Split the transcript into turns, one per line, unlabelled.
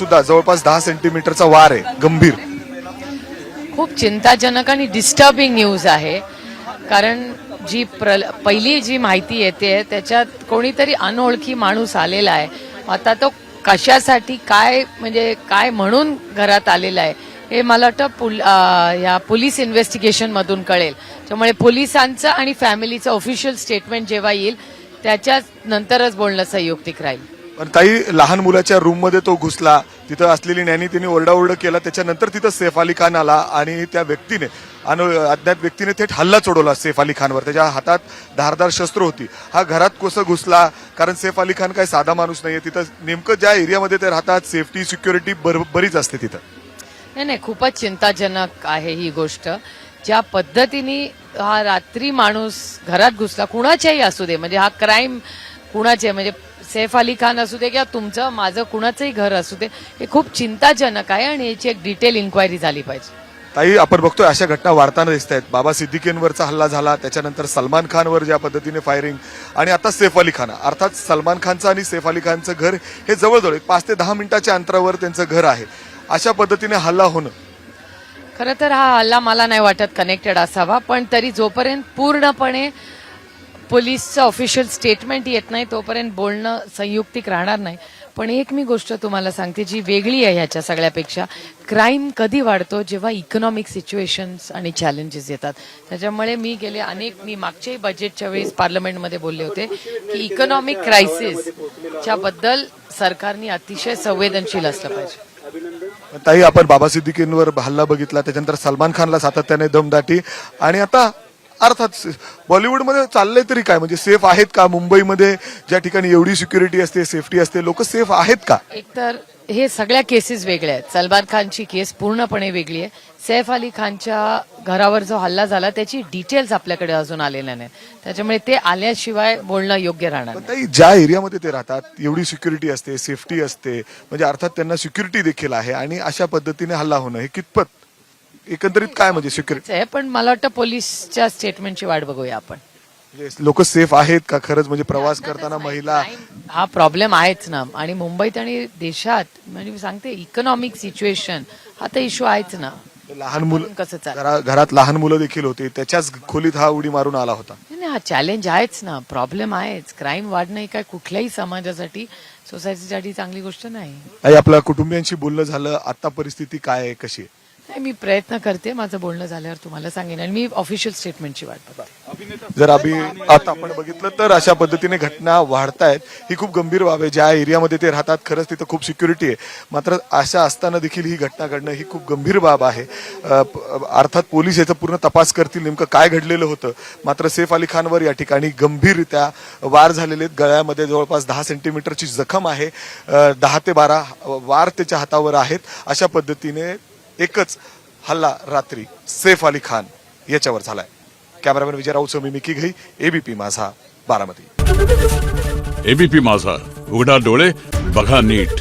सुद्धा जवळपास 10 सेंटीमीटरचा वार आहे, गंभीर.
खूप चिंताजनक आणि डिस्टर्बिंग न्यूज आहे. कारण जी पहिली जी माहिती येते त्याच्यात कोणीतरी अनोळखी माणूस आलेला आहे. आता तो कशासाठी काय म्हणजे काय म्हणून घरात आलेला आहे हे मला वाटतं या पोलीस इन्व्हेस्टिगेशन मधून कळेल. त्यामुळे पोलिसांचं आणि फॅमिलीचं ऑफिशियल स्टेटमेंट जेव्हा येईल त्याच्या नंतरच बोलणं संयुक्तिक राहील.
पण काही लहान मुलाच्या रूम मध्ये तो घुसला, तिथं असलेली नॅनी तिने ओरडाओरड केला, त्याच्यानंतर तिथं सैफ अली खान आला आणि त्या व्यक्तीने अज्ञात व्यक्तीने थेट हल्ला चढवला सैफ अली खानवर. त्याच्या हातात धारदार शस्त्र होती. हा घरात कसं घुसला? कारण सैफ अली खान काही साधा माणूस नाहीये. तिथं नेमकं ज्या एरियामध्ये ते राहतात सेफ्टी सिक्युरिटी बरीच असते तिथं.
नाही, खूपच चिंताजनक आहे ही गोष्ट. ज्या पद्धतीने हा रात्री माणूस घरात घुसला, कुणाच्याही असू दे, म्हणजे हा क्राईम कुणाचे म्हणजे सैफ अली खान असू दे किंवा तुमचं माझं कुणाचंही घर असू दे, हे खूप चिंताजनक आहे आणि याची एक डिटेल इन्क्वायरी झाली पाहिजे.
ताई, आपण बघतोय अशा घटना वाढताना दिसत आहेत. बाबा सिद्दीकींवरचा हल्ला झाला, त्याच्यानंतर सलमान खानवर ज्या पद्धतीने फायरिंग, आणि आता सैफ अली खान. अर्थात सलमान खानचं आणि सैफ अली खानचं घर हे जवळजवळ 5 ते 10 मिनिटाच्या अंतरावर त्यांचं घर आहे. अशा पद्धतीने हल्ला होणं,
खरं तर हा हल्ला मला नाही वाटत कनेक्टेड असावा, पण तरी जोपर्यंत पूर्णपणे पोलीसचं ऑफिशियल स्टेटमेंट येत नाही तोपर्यंत बोलणं संयुक्तिक राहणार नाही. पण एक मी गोष्ट तुम्हाला सांगते जी वेगळी आहे ह्याच्या सगळ्यापेक्षा, क्राईम कधी वाढतो जेव्हा इकॉनॉमिक सिच्युएशन्स आणि चॅलेंजेस येतात. त्याच्यामुळे मी मागच्याही बजेटच्या वेळेस पार्लमेंटमध्ये बोलले होते की इकॉनॉमिक क्रायसिसच्या बद्दल सरकारने अतिशय संवेदनशील असलं पाहिजे.
ताई, आपण बाबा सिद्दीकींवर हल्ला बघितला, त्याच्यानंतर सलमान खानला सातत्याने दमदाटी, आणि आता अर्थात बॉलिवूडमध्ये चाललंय तरी काय? म्हणजे सेफ आहेत का? मुंबईमध्ये ज्या ठिकाणी एवढी सिक्युरिटी असते, सेफ्टी असते, लोक सेफ आहेत का?
एकतर हे सगळ्या केसेस वेगळ्या आहेत. सलमान खानची केस पूर्णपणे वेगळी आहे. सैफ अली खानच्या घरावर जो हल्ला झाला त्याची डिटेल्स आपल्याकडे अजून आलेल्या नाहीत. त्याच्यामुळे ते आल्याशिवाय बोलणं योग्य राहणार नाही.
ताई, ज्या एरियामध्ये ते राहतात एवढी सिक्युरिटी असते, सेफ्टी असते, म्हणजे अर्थात त्यांना सिक्युरिटी देखील आहे, आणि अशा पद्धतीने हल्ला होणं हे कितपत एकंदरीत काय म्हणजे सिक्युरिटी
आहे? पण मला वाटतं पोलीसच्या स्टेटमेंटची वाट बघूया आपण.
लोक सेफ आहेत का खरंच? म्हणजे प्रवास करताना महिला,
हा प्रॉब्लेम आहेच ना, आणि मुंबईत आणि देशात म्हणजे मी सांगते इकॉनॉमिक सिच्युएशन हा तर इश्यू आहेच ना.
लहान मुलं,
कसं चालेल?
घरात लहान मुलं देखील होते, त्याच्याच खोलीत हा उडी मारून आला होता.
नाही, हा चॅलेंज आहेच ना, प्रॉब्लेम आहेच. क्राईम वाढणं ही काय कुठल्याही समाजासाठी, सोसायटीसाठी चांगली गोष्ट नाही.
आपल्या कुटुंबियांशी बोलणं झालं, आता परिस्थिती काय आहे, कशी आहे?
नाही, मी प्रयत्न करते, माझं बोलणं झाल्यावर तुम्हाला सांगेन, आणि मी ऑफिशियल स्टेटमेंटची वाट बघते.
जर आता आपण बघितलं तर अशा पद्धतीने घटना वाढतायत. ही खूप गंभीर बाब आहे. ज्या एरियामध्ये ते राहतात खरंच तिथं खूप सिक्युरिटी आहे, मात्र अशा असताना देखील ही घटना घडणं ही खूप गंभीर बाब आहे. अर्थात पोलीस याचा पूर्ण तपास करतील नेमकं काय घडलेलं होतं. मात्र सैफ अली खानवर या ठिकाणी गंभीररित्या वार झालेले आहेत. गळ्यामध्ये जवळपास 10 सेंटीमीटरची जखम आहे. 10 ते 12 वार त्याच्या हातावर आहेत. अशा पद्धतीने एकच हल्ला रात्री सैफ अली खान याच्यावर झालाय. कॅमेरामॅन विजय राऊत, मी मिकी घई, एबीपी माझा, बारामती.
एबीपी माझा, उघडा डोळे बघा नीट.